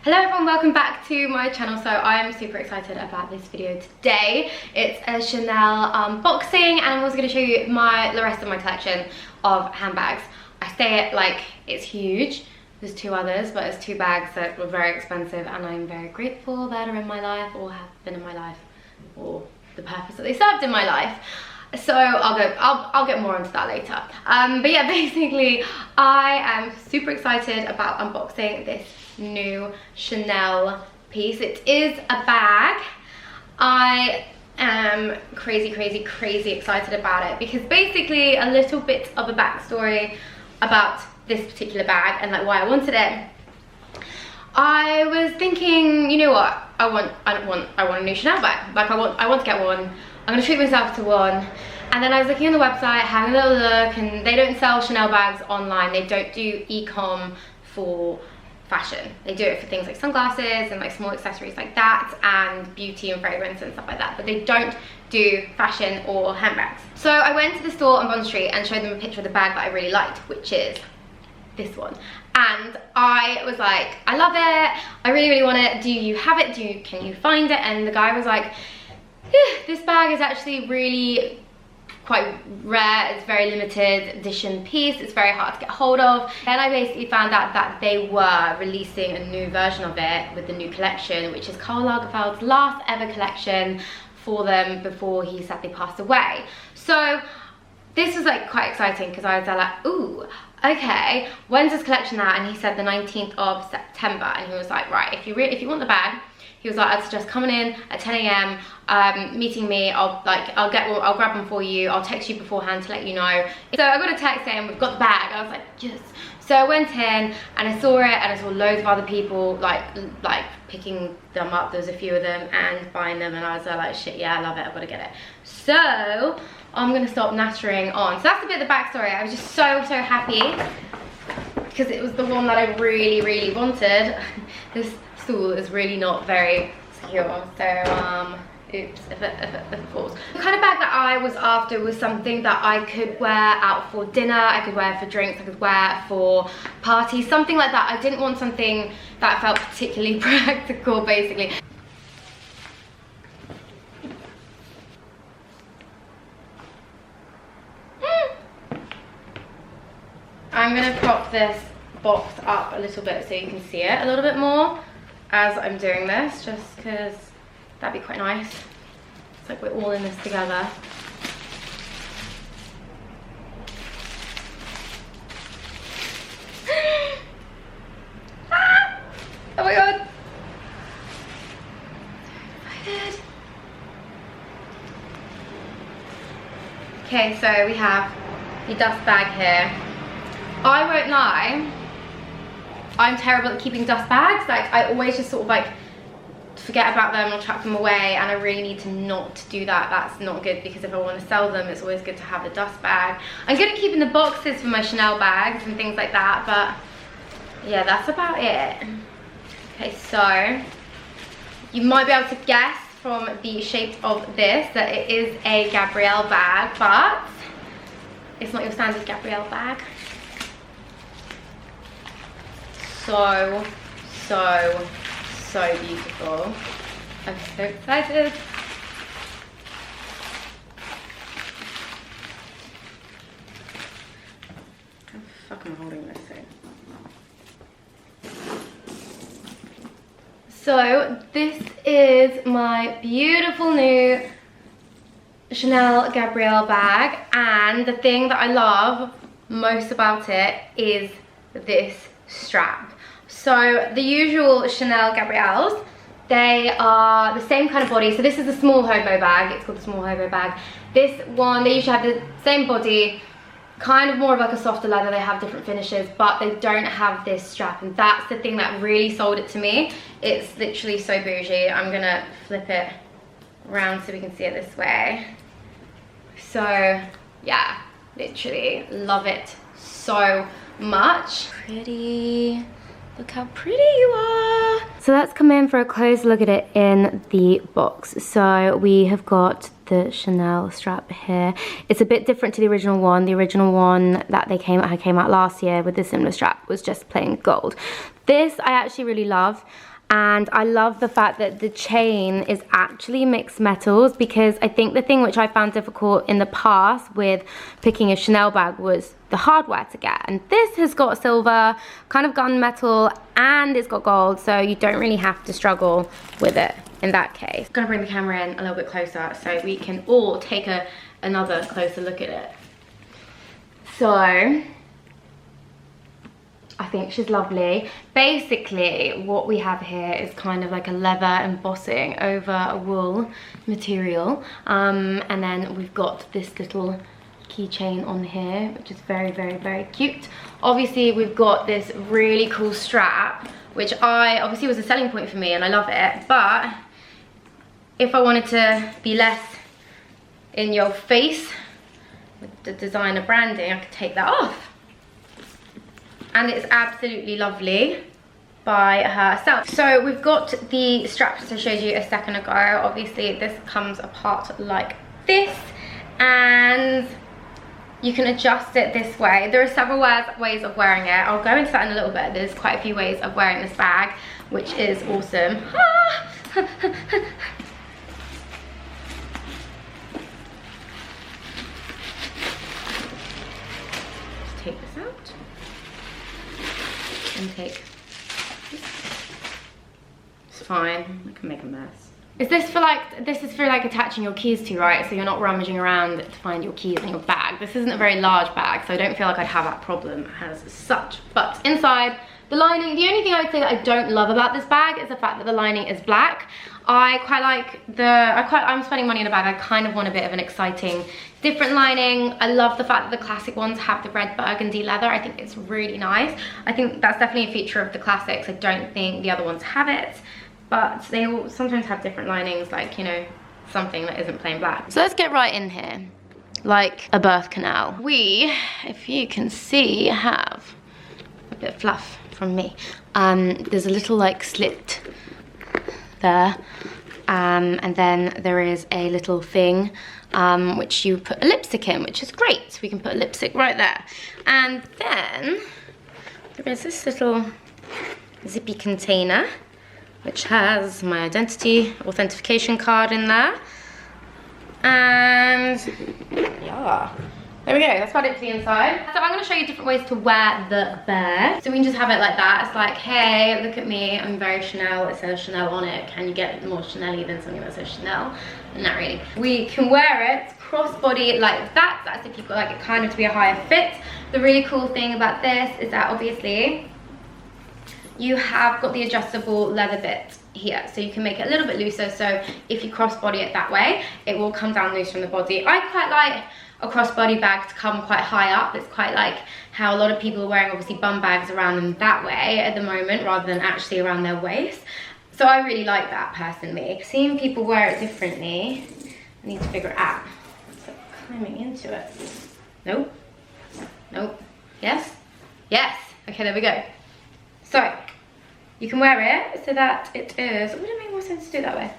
Hello everyone, welcome back to my channel. So I am super excited about this video today. It's a Chanel unboxing, and I'm also going to show you the rest of my collection of handbags. I say it like it's huge. There's two others, but it's two bags that were very expensive, and I'm very grateful that are in my life, or have been in my life, or the purpose that they served in my life. So I'll get more into that later. But yeah, basically I am super excited about unboxing this new Chanel piece. It is a bag. I am crazy excited about it, because basically a little bit of a backstory about this particular bag and like why I wanted it. I was thinking, you know what, I want a new Chanel bag. Like I want to get one. I'm gonna treat myself to one. And then I was looking on the website, having a little look, and they don't sell Chanel bags online. They don't do e-com for fashion. They do it for things like sunglasses and like small accessories like that, and beauty and fragrance and stuff like that, but they don't do fashion or handbags. So I went to the store on Bond Street and showed them a picture of the bag that I really liked, which is this one. And I was like, I love it, I really want it. Do you have it? Can you find it? And the guy was like, this bag is actually really quite rare, it's very limited edition piece, it's very hard to get hold of. Then I basically found out that they were releasing a new version of it with the new collection, which is Karl Lagerfeld's last ever collection for them before he sadly passed away. So this was like quite exciting, because I was like, ooh, okay, when's this collection out? And he said the 19th of September, and he was like, right, if you want the bag, he was like, I'd suggest coming in at 10 AM, meeting me. I'll grab them for you. I'll text you beforehand to let you know. So I got a text saying we've got the bag. I was like, yes. So I went in and I saw it, and I saw loads of other people like picking them up. There's a few of them and buying them, and I was like, shit, yeah, I love it. I've got to get it. So I'm gonna stop nattering on. So that's a bit of the backstory. I was just so happy because it was the one that I really wanted. This stool is really not very secure, so oops if it falls. The kind of bag that I was after was something that I could wear out for dinner, I could wear for drinks, I could wear for parties, something like that. I didn't want something that felt particularly practical, basically. I'm gonna prop this box up a little bit so you can see it a little bit more as I'm doing this, just because that'd be quite nice. It's like we're all in this together. Ah! Oh my god! So excited. Okay, so we have the dust bag here. I won't lie, I'm terrible at keeping dust bags. Like I always just sort of like forget about them or chuck them away, and I really need to not do that. That's not good, because if I want to sell them, it's always good to have a dust bag. I'm good at keeping the boxes for my Chanel bags and things like that, but yeah, that's about it. Okay, so you might be able to guess from the shape of this that it is a Gabrielle bag, but it's not your standard Gabrielle bag. So beautiful. I'm so excited. How the fuck am I holding this thing? So this is my beautiful new Chanel Gabrielle bag, and the thing that I love most about it is this strap. So the usual Chanel Gabrielles, they are the same kind of body. So this is a small hobo bag. It's called the small hobo bag. This one, they usually have the same body, kind of more of like a softer leather. They have different finishes, but they don't have this strap, and that's the thing that really sold it to me. It's literally so bougie. I'm gonna flip it around so we can see it this way. So yeah, literally love it so much. Pretty. Look how pretty you are. So let's come in for a close look at it in the box. So we have got the Chanel strap here. It's a bit different to the original one. The original one that came out last year with the similar strap was just plain gold. This I actually really love. And I love the fact that the chain is actually mixed metals, because I think the thing which I found difficult in the past with picking a Chanel bag was the hardware to get. And this has got silver, kind of gunmetal, and it's got gold, so you don't really have to struggle with it in that case. I'm gonna bring the camera in a little bit closer so we can all take another closer look at it. So, I think she's lovely. Basically, what we have here is kind of like a leather embossing over a wool material. And then we've got this little keychain on here, which is very, very, very cute. Obviously, we've got this really cool strap, which obviously was a selling point for me, and I love it. But if I wanted to be less in your face with the designer branding, I could take that off. And it's absolutely lovely by herself. So we've got the straps I showed you a second ago. Obviously this comes apart like this, and you can adjust it this way. There are several ways of wearing it. I'll go into that in a little bit. There's quite a few ways of wearing this bag, which is awesome. Just take this out. And take this. It's fine, I can make a mess. This is for like attaching your keys to, right? So you're not rummaging around to find your keys in your bag. This isn't a very large bag, so I don't feel like I'd have that problem as such. But inside, the lining, the only thing I would say that I don't love about this bag is the fact that the lining is black. I'm spending money in a bag. I kind of want a bit of an exciting, different lining. I love the fact that the classic ones have the red burgundy leather. I think it's really nice. I think that's definitely a feature of the classics. I don't think the other ones have it, but they all sometimes have different linings, like, you know, something that isn't plain black. So let's get right in here, like a birth canal. We, if you can see, have a bit of fluff from me. There's a little like slit there, and then there is a little thing which you put a lipstick in, which is great. So we can put a lipstick right there. And then there is this little zippy container which has my identity authentication card in there. And yeah, there we go, that's about it for the inside. So I'm gonna show you different ways to wear the bag. So we can just have it like that. It's like, hey, look at me, I'm very Chanel, it says Chanel on it. Can you get more Chanel-y than something that says Chanel? Not really. We can wear it crossbody like that. That's if you've got like it kind of to be a higher fit. The really cool thing about this is that obviously you have got the adjustable leather bit here, so you can make it a little bit looser, so if you crossbody it that way, it will come down loose from the body. I quite like a crossbody bag to come quite high up. It's quite like how a lot of people are wearing obviously bum bags around them that way at the moment, rather than actually around their waist. So I really like that personally. Seeing people wear it differently, I need to figure it out. So climbing into it. Nope. Nope. Yes? Yes. Okay, there we go. So, you can wear it so that it is, would it make more sense to do it that way?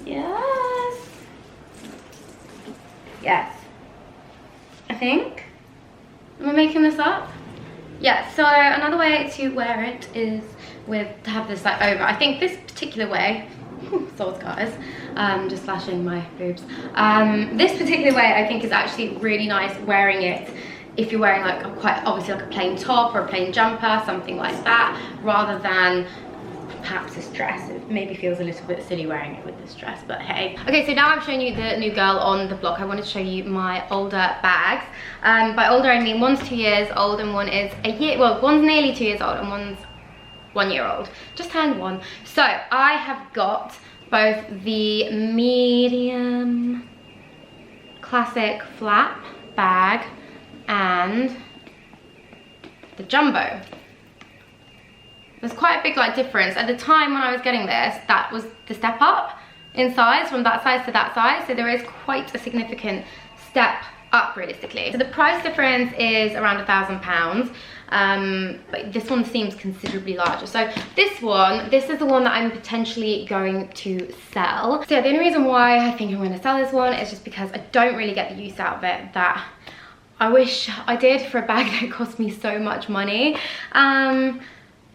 Yes. Yes. I think. Am I making this up? Yeah, so another way to wear it is to have this like over. I think this particular way, swords guys, just flashing my boobs. This particular way I think is actually really nice wearing it if you're wearing like quite obviously like a plain top or a plain jumper, something like that, rather than perhaps this dress. It maybe feels a little bit silly wearing it with this dress, but hey. Okay, so now I'm showing you the new girl on the block. I wanted to show you my older bags. By older I mean one's 2 years old and one is a year, well, one's nearly 2 years old and one's 1 year old. Just turned one. So I have got both the medium classic flap bag and the jumbo. There's quite a big like difference. At the time when I was getting this, that was the step up in size from that size to that size. So there is quite a significant step up realistically. So the price difference is around £1,000, but this one seems considerably larger. So this is the one that I'm potentially going to sell. So yeah, the only reason why I think I'm going to sell this one is just because I don't really get the use out of it that I wish I did for a bag that cost me so much money.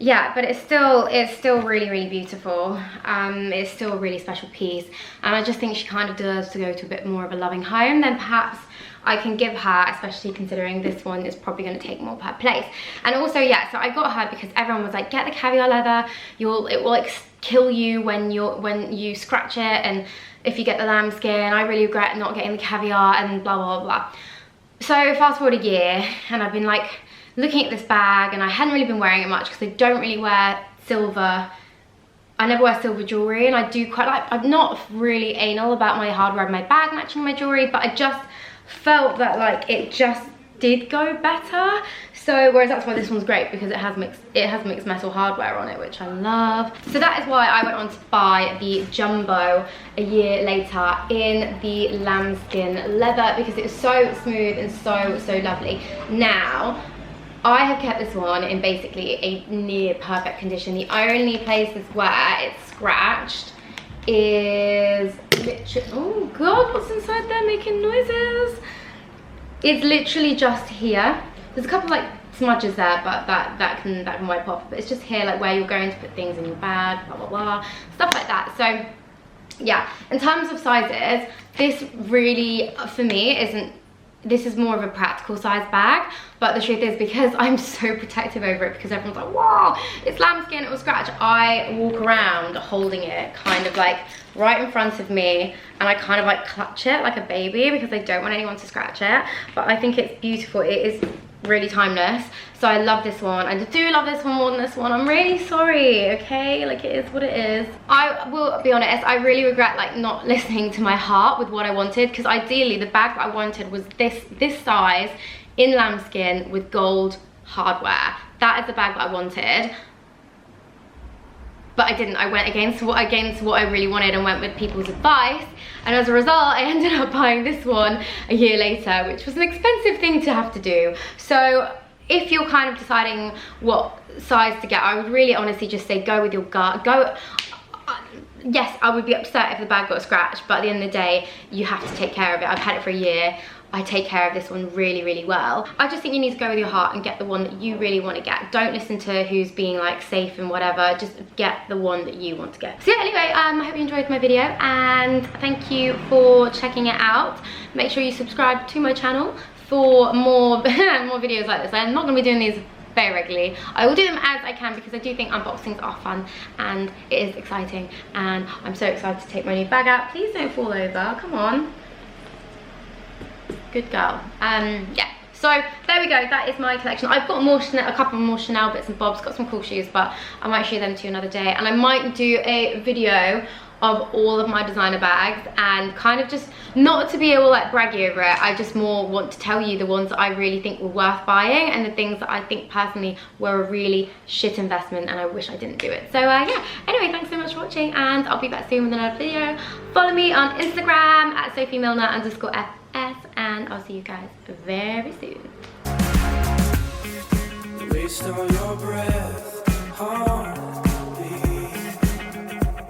Yeah, but it's still really, really beautiful. It's still a really special piece, and I just think she kind of deserves to go to a bit more of a loving home than perhaps I can give her, especially considering this one is probably going to take more per place. And also, yeah, so I got her because everyone was like, get the caviar leather, it will like kill you when you scratch it, and if you get the lambskin, I really regret not getting the caviar, and blah blah blah. So fast forward a year, and I've been like looking at this bag, and I hadn't really been wearing it much because I don't really wear silver. I never wear silver jewelry, and I do quite like, I'm not really anal about my hardware and my bag matching my jewelry, but I just felt that like it just did go better. So whereas that's why this one's great, because it has mixed metal hardware on it, which I love. So that is why I went on to buy the jumbo a year later in the lambskin leather, because it was so smooth and so lovely. Now I have kept this one in basically a near perfect condition. The only places where it's scratched is literally, oh god, what's inside there making noises? It's literally just here. There's a couple like smudges there, but that can wipe off. But it's just here, like where you're going to put things in your bag, blah blah blah, stuff like that. So yeah, in terms of sizes, this really for me isn't. This is more of a practical size bag, but the truth is, because I'm so protective over it, because everyone's like, wow, it's lambskin, it will scratch, I walk around holding it kind of like right in front of me, and I kind of like clutch it like a baby because I don't want anyone to scratch it. But I think it's beautiful. It is really timeless, so I love this one. I do love this one more than this one. I'm really sorry, okay, like it is what it is. I will be honest, I really regret like not listening to my heart with what I wanted, because ideally the bag that I wanted was this size in lambskin with gold hardware. That is the bag that I wanted, but I didn't. I went against what I really wanted and went with people's advice, and as a result I ended up buying this one a year later, which was an expensive thing to have to do. So if you're kind of deciding what size to get, I would really honestly just say go with your gut. Yes, I would be upset if the bag got scratched, but at the end of the day you have to take care of it. I've had it for a year. I take care of this one really well. I just think you need to go with your heart and get the one that you really want to get. Don't listen to who's being like safe and whatever. Just get the one that you want to get. So yeah, anyway, I hope you enjoyed my video, and thank you for checking it out. Make sure you subscribe to my channel for more more videos like this. I'm not going to be doing these very regularly. I will do them as I can, because I do think unboxings are fun and it is exciting, and I'm so excited to take my new bag out. Please don't fall over, come on. Good girl. Yeah, so there we go. That is my collection. I've got more Chanel, a couple more Chanel bits and bobs, got some cool shoes, but I might show them to you another day. And I might do a video of all of my designer bags, and kind of just not to be all like braggy over it. I just more want to tell you the ones that I really think were worth buying, and the things that I think personally were a really shit investment and I wish I didn't do it. So yeah, anyway, thanks so much for watching, and I'll be back soon with another video. Follow me on Instagram at SophieMilner_FS, and I'll see you guys very soon. Waste all your breath,